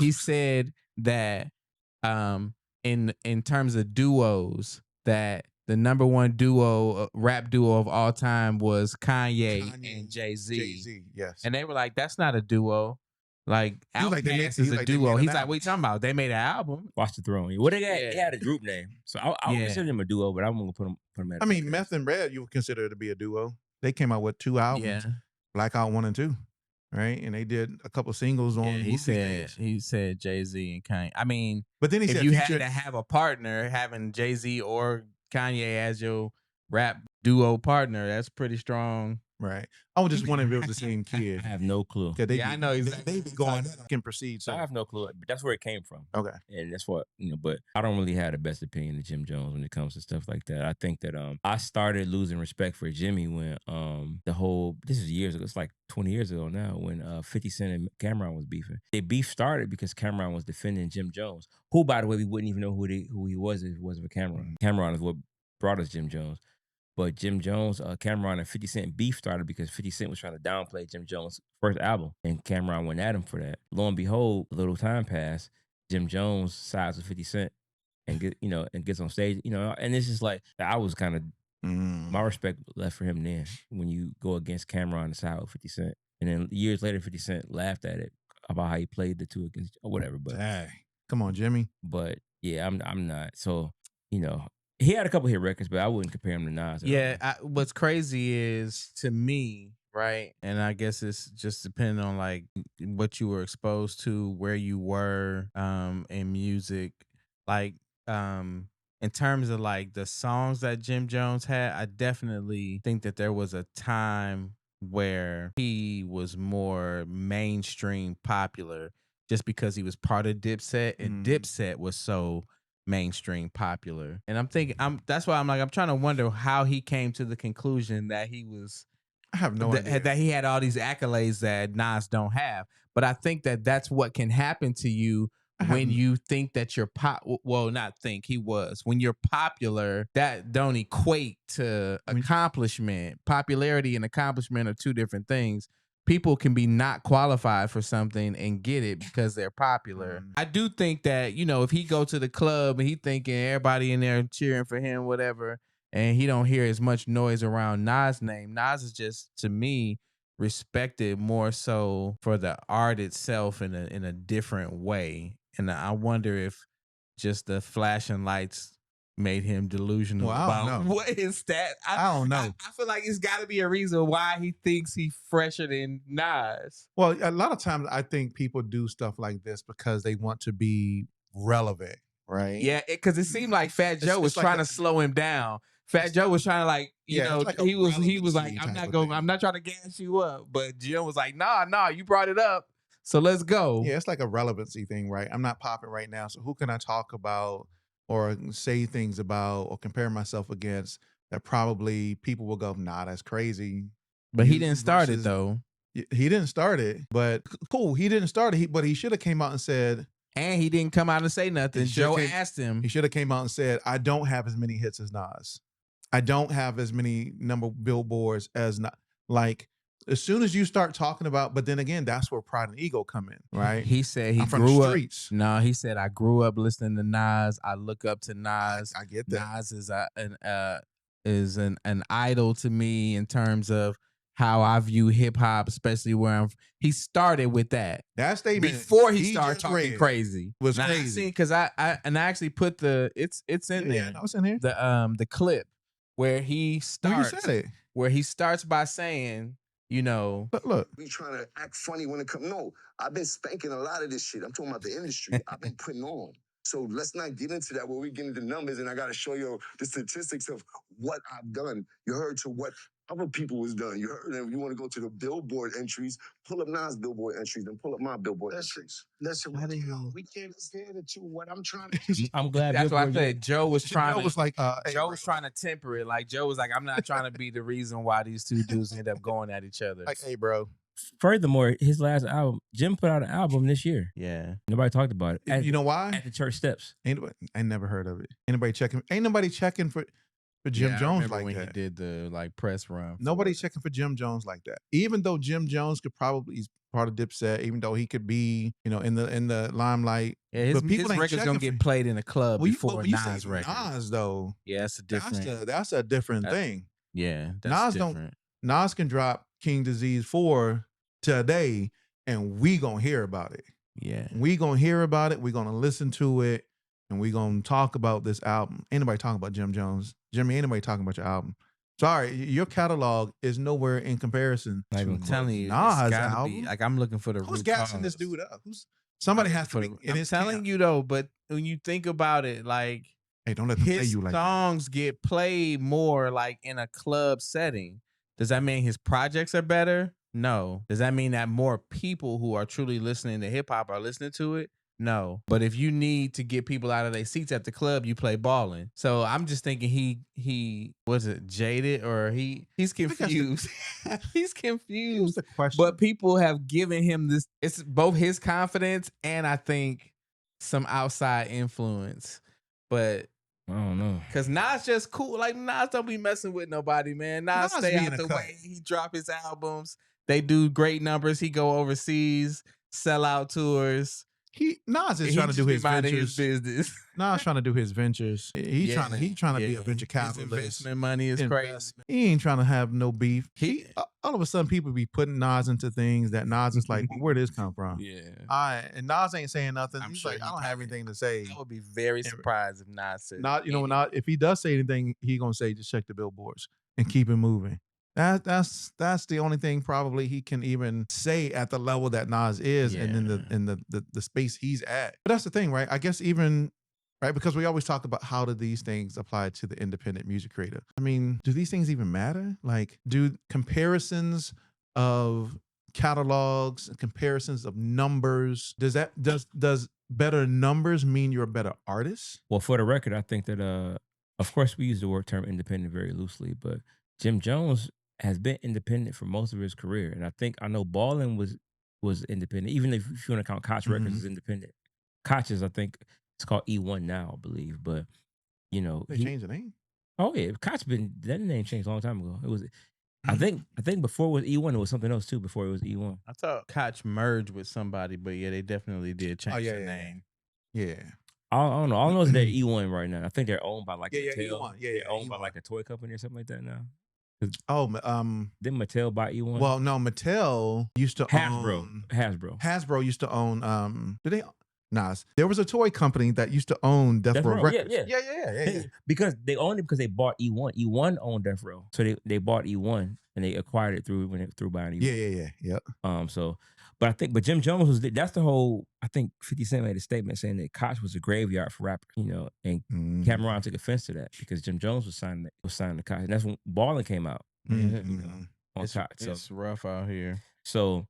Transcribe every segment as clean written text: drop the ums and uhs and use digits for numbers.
he said that in terms of duos, that the number one duo, rap duo of all time was Kanye and Jay-Z. Jay-Z, yes. And they were like, that's not a duo. Like, He was like, Outkast they is a they duo. made He's an like, what you talking about? They made an album. Watch the Throne. Well, they had a group name, so I would consider them a duo, but I'm gonna put them at. I mean, Meth and Red, you would consider to be a duo. They came out with 2 albums, Blackout 1 and 2, right? And they did a couple singles on. He said Jay-Z and Kanye. I mean, but then he if said you had to have a partner, having Jay-Z or Kanye as your rap duo partner, that's pretty strong. Right. I was just wondering if it was the same kid. I have no clue. I know exactly. They be going can proceed. So I have no clue, but that's where it came from. Okay. And that's what, but I don't really have the best opinion of Jim Jones when it comes to stuff like that. I think that I started losing respect for Jimmy when this is years ago, it's like 20 years ago now, when 50 Cent and Cameron was beefing. The beef started because Cameron was defending Jim Jones, who, by the way, we wouldn't even know who he was if it wasn't for Cameron. Cameron is what brought us Jim Jones. But Jim Jones, Cameron and 50 Cent beef started because 50 Cent was trying to downplay Jim Jones' first album, and Cameron went at him for that. Lo and behold, a little time passed. Jim Jones sides with 50 Cent and gets on stage, and it's just like I was kind of my respect left for him then when you go against Cameron and side with 50 Cent, and then years later 50 Cent laughed at it about how he played the two against or whatever. But come on, Jimmy. But yeah, I'm not. So he had a couple hit records, but I wouldn't compare him to Nas. Yeah, what's crazy is, to me, right, and I guess it's just depending on like what you were exposed to, where you were in music, like in terms of like the songs that Jim Jones had, I definitely think that there was a time where he was more mainstream popular just because he was part of Dipset, and Dipset was so mainstream popular. And I'm thinking, that's why I'm trying to wonder how he came to the conclusion that he was, I have no idea, that he had all these accolades that Nas don't have. But I think that that's what can happen to you when you think that you're when you're popular, that don't equate to accomplishment. Popularity and accomplishment are two different things. People can be not qualified for something and get it because they're popular. I do think that, if he go to the club and he thinking everybody in there cheering for him, whatever, and he don't hear as much noise around Nas' name, Nas is just, to me, respected more so for the art itself in a different way. And I wonder if just the flashing lights made him delusional about what his stat. I don't know. I feel like it's got to be a reason why he thinks he's fresher than Nas. Well, a lot of times I think people do stuff like this because they want to be relevant, right? Yeah, because it seemed like Fat Joe was trying to slow him down. Fat Joe was trying to like he was like, I'm not trying to gas you up, but Jim was like, nah, you brought it up, so let's go. Yeah, it's like a relevancy thing, right? I'm not popping right now, so who can I talk about or say things about or compare myself against that probably people will go, nah, that's crazy. But he didn't start it though. He didn't start it, but cool. He didn't start it, but he should have came out and said. And he didn't come out and say nothing. Joe asked him. He should have came out and said, I don't have as many hits as Nas. I don't have as many billboards as Nas. Like, as soon as you start talking about, but then again, that's where pride and ego come in, right? He said he grew up. No, he said, I grew up listening to Nas. I look up to Nas. I get that. Nas is an idol to me in terms of how I view hip hop, especially where he started with that. That statement before he started talking crazy was crazy. Because I actually put it's in there. Yeah, it's in here. The clip where he starts. You said it. Where he starts by saying, But look, we trying to act funny when it comes. No, I've been spanking a lot of this shit. I'm talking about the industry. I've been putting on. So let's not get into that where we get into numbers and I got to show you the statistics of what I've done. You heard to what other people was done. You heard, and if you want to go to the Billboard entries, pull up Nas Billboard entries and pull up my Billboard entries. Listen, we can't compare the two. What I'm trying to I'm glad that's why I said Joe was trying Joe was like, Joe was trying to temper it. Like Joe was like, I'm not trying to be the reason why these two dudes end up going at each other. Like, hey, bro. Furthermore, his last album, Jim put out an album this year. Yeah. Nobody talked about it. You know why? At the church steps. I never heard of it. Ain't nobody checking for for Jim I Jones remember like when that. he did the like press run. Nobody's checking for Jim Jones like that. Even though Jim Jones could probably, he's part of Dipset, even though he could be, you know, in the limelight. Yeah, his, but people his ain't record's gonna checking get for, played in a club well, before but when you say Nas record. Nas though, Yeah, that's a different. that's a different that- thing. Yeah, that's Nas different. Nas can drop King Disease 4 today, and we gonna hear about it. Yeah, We gonna hear about it. We gonna listen to it, and we gonna talk about this album. Ain't nobody talking about Jim Jones. Jimmy, ain't nobody talking about your album. Sorry, your catalog is nowhere in comparison Not to even I'm telling you, Nas it's gotta album. be like I'm looking for the Who's root gassing this cause. dude up? Somebody has to For be the- in I'm his telling camp. you though, but when you think about it, like Hey, don't let them say his you like that. songs get played more like in a club setting. Does that mean his projects are better? No. Does that mean that more people who are truly listening to hip hop are listening to it? No. But if you need to get people out of their seats at the club, you play Ballin. So I'm just thinking he was it jaded or he's think that's the- confused. He's Here's confused. the question. But people have given him this. It's both his confidence and I think some outside influence. But I don't know. cause Nas just cool. Like Nas don't be messing with nobody, man. Nas Nas stay be out in the the cut. way. He drop his albums. They do great numbers. He go overseas, sell out tours. Nas is He trying to just do be his minding ventures. his business. Nas trying to do his ventures. He's trying to be a venture His capitalist. investment money is crazy. Investment. He ain't trying to have no beef. All of a sudden, people be putting Nas into things that Nas is like, well, where did this come from? Yeah. And Nas ain't saying nothing. I'm He's sure like, he I don't have probably- anything to say. I would be very surprised if Nas said Not, you know, anything. not if he does say anything, he gonna say just check the billboards and keep it moving. That's the only thing probably he can even say at the level that Nas is and in the space he's at. But that's the thing, right? I guess even right, because we always talk about how do these things apply to the independent music creator. I mean, do these things even matter? Like, do comparisons of catalogs and comparisons of numbers, does better numbers mean you're a better artist? Well, for the record, I think that of course we use the term independent very loosely, but Jim Jones has been independent for most of his career, and I know Ballin was independent, even if you want to count Koch Records as independent. Koch is, I think it's called E1 now, I believe, but you know They changed the name. Oh yeah, Koch that name changed a long time ago. It was. I think before it was E1, it was something else too. Before it was E1, I thought Koch merged with somebody, but yeah, they definitely did change the name. Yeah. I don't know. All I know is they're E1 right now. I think they're owned by like Yeah, Mattel. E1. Yeah, They're owned by E1. like a toy company or something like that now. Oh, Didn't Mattel buy E1? well, no, Mattel used to own Hasbro used to own did they Nas? There was a toy company that used to own Death Row Records. Yeah. Because they owned it because they bought E1. E1 owned Death Row, so they bought E1 and they acquired it through buying E1. Yeah. But Jim Jones that's the whole. I think 50 Cent made a statement saying that Koch was a graveyard for rappers, you know, and Cameron took offense to that because Jim Jones was signed to Koch, and that's when Ballin came out. You know, on Koch. So It's rough out here. So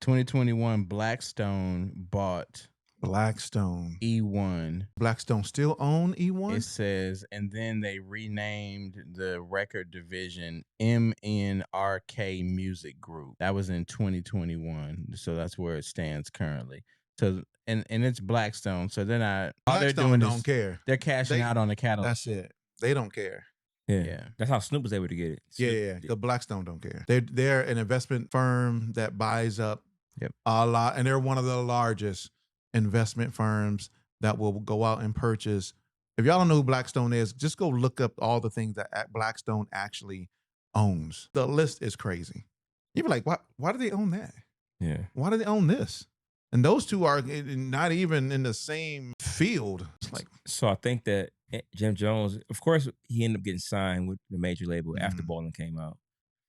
2021, Blackstone bought Blackstone. E1. Blackstone still own E1? It says, and then they renamed the record division MNRK Music Group. That was in 2021. So that's where it stands currently. So and it's Blackstone. So they're not. All they're Blackstone doing don't care. They're cashing out on the catalog. That's it. They don't care. yeah, that's how Snoop was able to get it. Yeah. The Blackstone don't care. They're an investment firm that buys up Yep. a lot, and they're one of the largest investment firms that will go out and purchase. If y'all don't know who Blackstone is, just go look up all the things that Blackstone actually owns. The list is crazy. You'd be like, why do they own that? Yeah. Why do they own this? And those two are not even in the same field. It's like, So I think that Jim Jones, of course, he ended up getting signed with the major label after Ballin came out.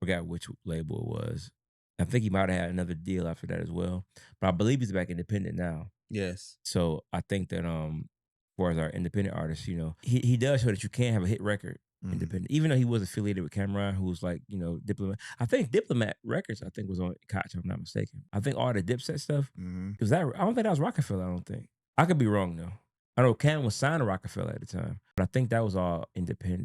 Forgot which label it was. I think he might have had another deal after that as well. But I believe he's back independent now. Yes. So I think that as far as our independent artists, you know, he does show that you can have a hit record independent. Even though he was affiliated with Cameron, who was like, you know, Diplomat. I think Diplomat Records, was on Koch, if I'm not mistaken. I think all the Dipset stuff, I don't think that was Rockefeller, I don't think. I could be wrong though. I know Cam was signed to Rockefeller at the time, but I think that was all independent.